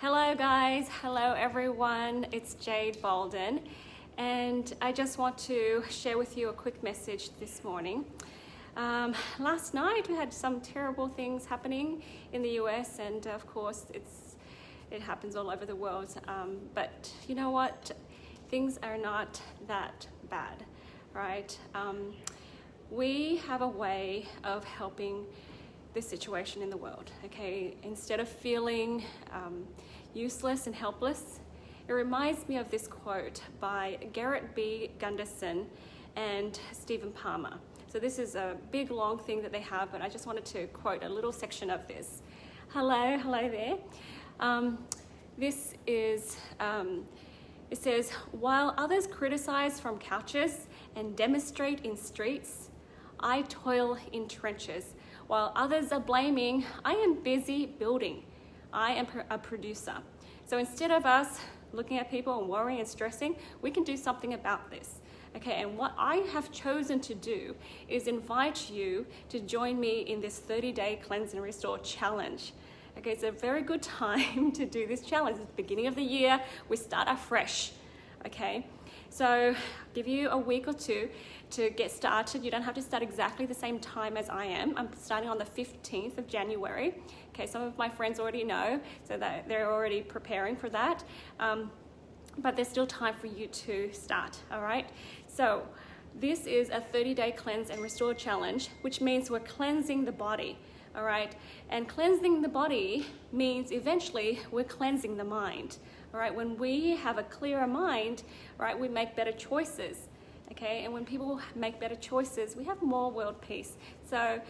Hello guys, hello everyone, it's Jade Bolden and I just want to share with you a quick message this morning. Last night we had some terrible things happening in the US and of course it happens all over the world, but you know what, things are not that bad, right? We have a way of helping the situation in the world, okay? Instead of feeling useless and helpless, it reminds me of this quote by Garrett B. Gunderson and Stephen Palmer. So this is a big long thing that they have, but I just wanted to quote a little section of this. Hello there. This is, it says, while others criticize from couches and demonstrate in streets, I toil in trenches. While others are blaming, I am busy building. I am a producer. So instead of us looking at people and worrying and stressing, we can do something about this. Okay, and what I have chosen to do is invite you to join me in this 30-day Cleanse and Restore challenge. Okay, it's a very good time to do this challenge. It's the beginning of the year, we start afresh. Okay, so I'll give you a week or two to get started. You don't have to start exactly the same time as I am. I'm starting on the 15th of January. Okay, some of my friends already know, so that they're already preparing for that. But there's still time for you to start, all right? So this is a 30-day Cleanse and Restore challenge, which means we're cleansing the body, all right? And cleansing the body means eventually we're cleansing the mind. All right, when we have a clearer mind, right, we make better choices, okay? And when people make better choices, we have more world peace. So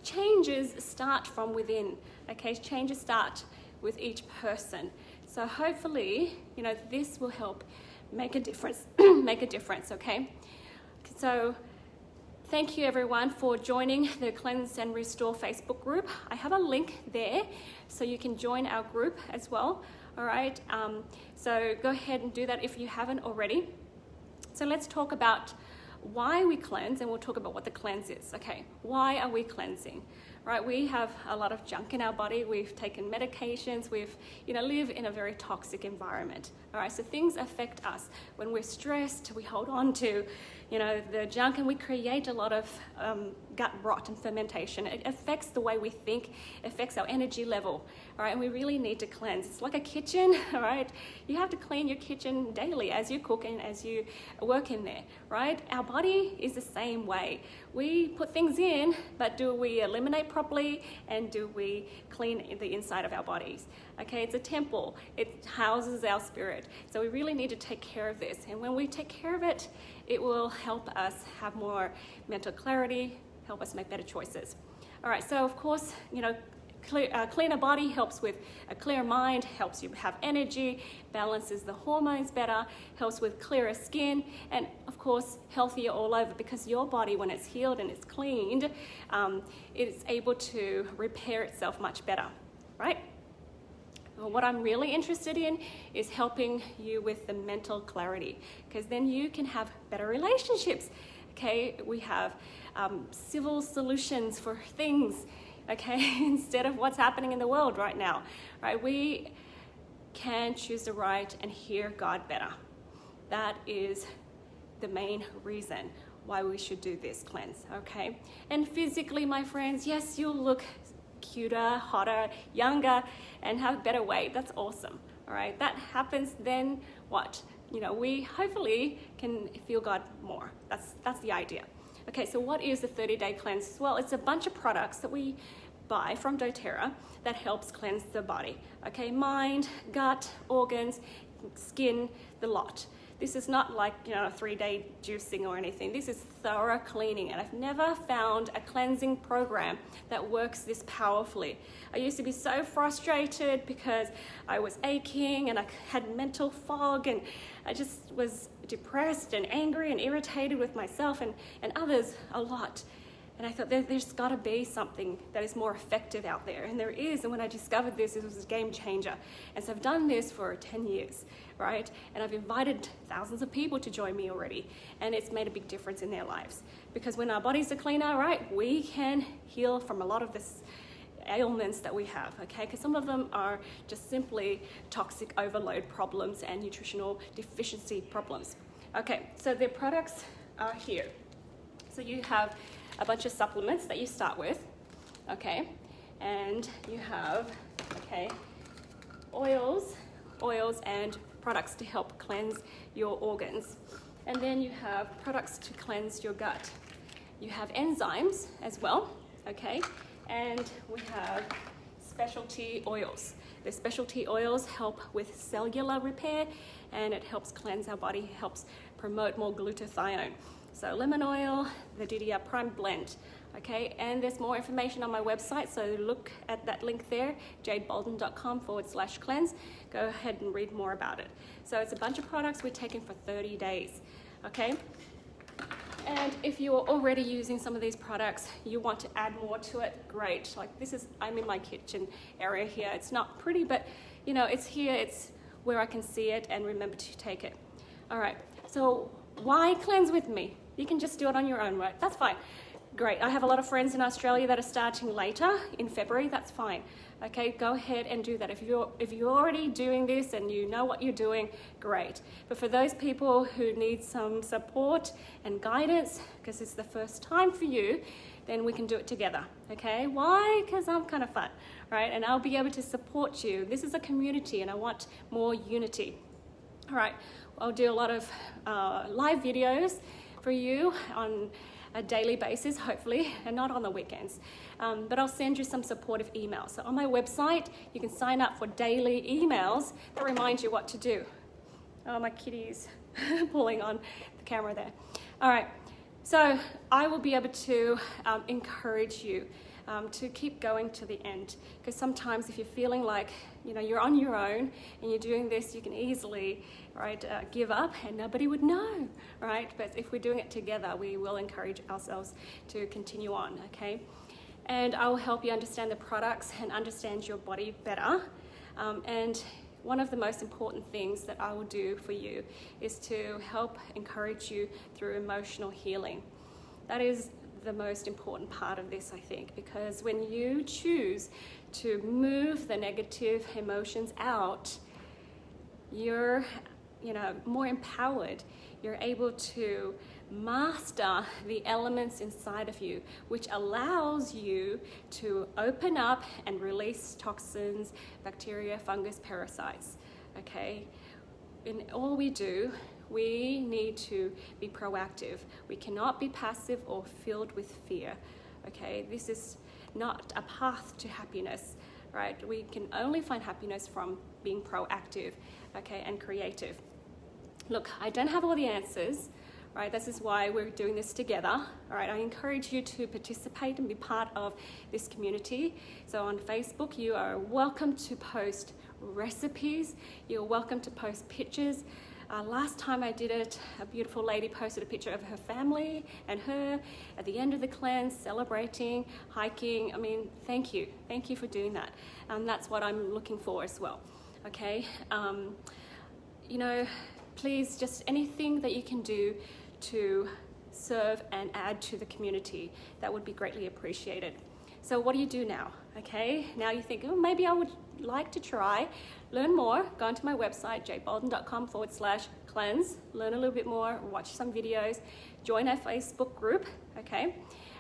changes start from within, okay? Changes start with each person. So hopefully, you know, this will help make a difference, okay? So thank you everyone for joining the Cleanse and Restore Facebook group. I have a link there so you can join our group as well. All right, so go ahead and do that if you haven't already. So let's talk about why we cleanse, and we'll talk about what the cleanse is. Okay, why are we cleansing? Right, we have a lot of junk in our body. We've taken medications. We've, live in a very toxic environment. All right, so things affect us. When we're stressed, we hold on to, the junk, and we create a lot of gut rot and fermentation. It affects the way we think, affects our energy level. All right, and we really need to cleanse. It's like a kitchen. All right, you have to clean your kitchen daily as you cook and as you work in there. Right, our body is the same way. We put things in, but do we eliminate properly, and do we clean the inside of our bodies? Okay, it's a temple. It houses our spirit. So we really need to take care of this. And when we take care of it, it will help us have more mental clarity, help us make better choices. All right, so of course, cleaner body helps with a clear mind, helps you have energy, balances the hormones better, helps with clearer skin, and of course, healthier all over, because your body, when it's healed and it's cleaned, it's able to repair itself much better, right? Well, what I'm really interested in is helping you with the mental clarity, because then you can have better relationships. Okay, we have civil solutions for things, okay, instead of what's happening in the world right now, right? We can choose the right and hear God better. That is the main reason why we should do this cleanse, okay? And physically, my friends, yes, you'll look cuter, hotter, younger, and have better weight. That's awesome, all right? That happens, then what? We hopefully can feel God more. That's the idea. Okay, so what is the 30-day cleanse? Well, it's a bunch of products that we buy from doTERRA that helps cleanse the body. Okay, mind, gut, organs, skin, the lot. This is not like, a 3-day juicing or anything. This is thorough cleaning, and I've never found a cleansing program that works this powerfully. I used to be so frustrated because I was aching and I had mental fog, and I just was depressed and angry and irritated with myself and others a lot. And I thought there's got to be something that is more effective out there, and there is. And when I discovered this, it was a game changer. And so I've done this for 10 years, right? And I've invited thousands of people to join me already, and it's made a big difference in their lives. Because when our bodies are cleaner, right, we can heal from a lot of this ailments that we have, okay? Because some of them are just simply toxic overload problems and nutritional deficiency problems. Okay, so the products are here. So you have a bunch of supplements that you start with, okay? And you have, okay, oils and products to help cleanse your organs. And then you have products to cleanse your gut. You have enzymes as well, okay? And we have specialty oils. The specialty oils help with cellular repair, and it helps cleanse our body, helps promote more glutathione. So lemon oil, the DDR Prime blend, okay? And there's more information on my website, so look at that link there, jadebolden.com/cleanse. Go ahead and read more about it. So it's a bunch of products we're taking for 30 days, okay? And if you're already using some of these products, you want to add more to it, great. Like I'm in my kitchen area here. It's not pretty, but you know, it's here, it's where I can see it and remember to take it. All right, so why cleanse with me? You can just do it on your own, right? That's fine. Great, I have a lot of friends in Australia that are starting later in February, that's fine. Okay, go ahead and do that. If you're already doing this and you know what you're doing, great. But for those people who need some support and guidance, because it's the first time for you, then we can do it together, okay? Why? Because I'm kind of fun, right? And I'll be able to support you. This is a community and I want more unity. All right, I'll do a lot of live videos for you on a daily basis, hopefully, and not on the weekends. But I'll send you some supportive emails. So on my website, you can sign up for daily emails that remind you what to do. Oh, my kitty's pulling on the camera there. All right, so I will be able to encourage you to keep going to the end. Because sometimes if you're feeling like, you know, you're on your own and you're doing this, you can easily, right, give up and nobody would know, right? But if we're doing it together, we will encourage ourselves to continue on, okay? And I will help you understand the products and understand your body better. And one of the most important things that I will do for you is to help encourage you through emotional healing. That is the most important part of this, I think, because when you choose to move the negative emotions out, you're, you know, more empowered. You're able to master the elements inside of you, which allows you to open up and release toxins, bacteria, fungus, parasites, okay? In all we do, we need to be proactive. We cannot be passive or filled with fear, okay? This is not a path to happiness, right? We can only find happiness from being proactive, okay, and creative. Look, I don't have all the answers, right? This is why we're doing this together, all right? I encourage you to participate and be part of this community. So on Facebook, you are welcome to post recipes. You're welcome to post pictures. Last time I did it, a beautiful lady posted a picture of her family and her at the end of the cleanse, celebrating, hiking. I mean, thank you. Thank you for doing that. And that's what I'm looking for as well, okay? You know, please, just anything that you can do to serve and add to the community, that would be greatly appreciated. So what do you do now, okay? Now you think, oh, maybe I would like to try. Learn more, go onto my website, jadebolden.com/cleanse, learn a little bit more, watch some videos, join our Facebook group, okay?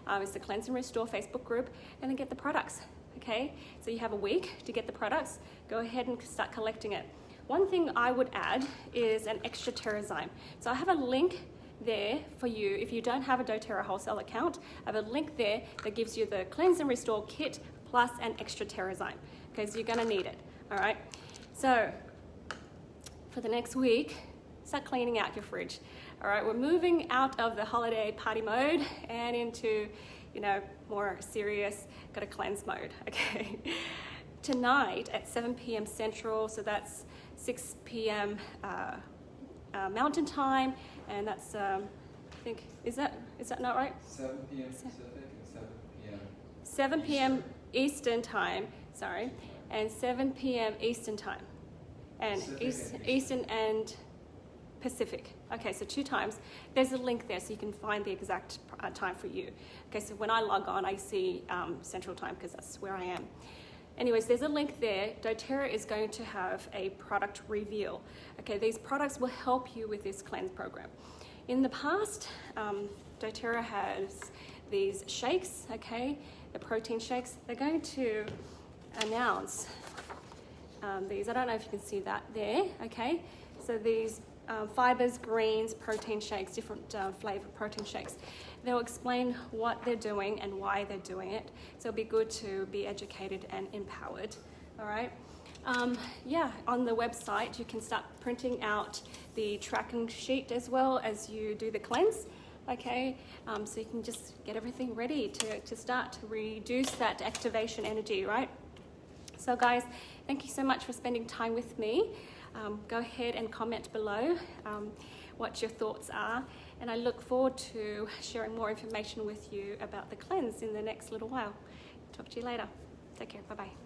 It's the Cleanse and Restore Facebook group, and then get the products, okay? So you have a week to get the products, go ahead and start collecting it. One thing I would add is an extra Terrazyme. So I have a link there for you. If you don't have a doTERRA wholesale account, I have a link there that gives you the Cleanse and Restore kit plus an extra Terrazyme, because you're gonna need it, all right? So for the next week, start cleaning out your fridge, all right? We're moving out of the holiday party mode and into, you know, more serious, gotta cleanse mode, okay? Tonight at 7 p.m. Central, so that's 6 p.m. Mountain Time, and that's, I think, is that not right? 7 p.m. Pacific and 7 p.m. 7 p.m. Eastern Time, sorry, and 7 p.m. Eastern Time, and Eastern and Pacific. Okay, so 2 times. There's a link there so you can find the exact time for you. Okay, so when I log on, I see Central Time because that's where I am. Anyways, there's a link there. doTERRA is going to have a product reveal. Okay, these products will help you with this cleanse program. In the past, doTERRA has these shakes, okay, the protein shakes. They're going to announce these. I don't know if you can see that there, okay? So these fibers, greens, protein shakes, different flavor protein shakes. They'll explain what they're doing and why they're doing it. So it'll be good to be educated and empowered, all right? Yeah, on the website, you can start printing out the tracking sheet as well as you do the cleanse, okay? So you can just get everything ready to start to reduce that activation energy, right? So guys, thank you so much for spending time with me. Go ahead and comment below what your thoughts are. And I look forward to sharing more information with you about the cleanse in the next little while. Talk to you later. Take care. Bye-bye.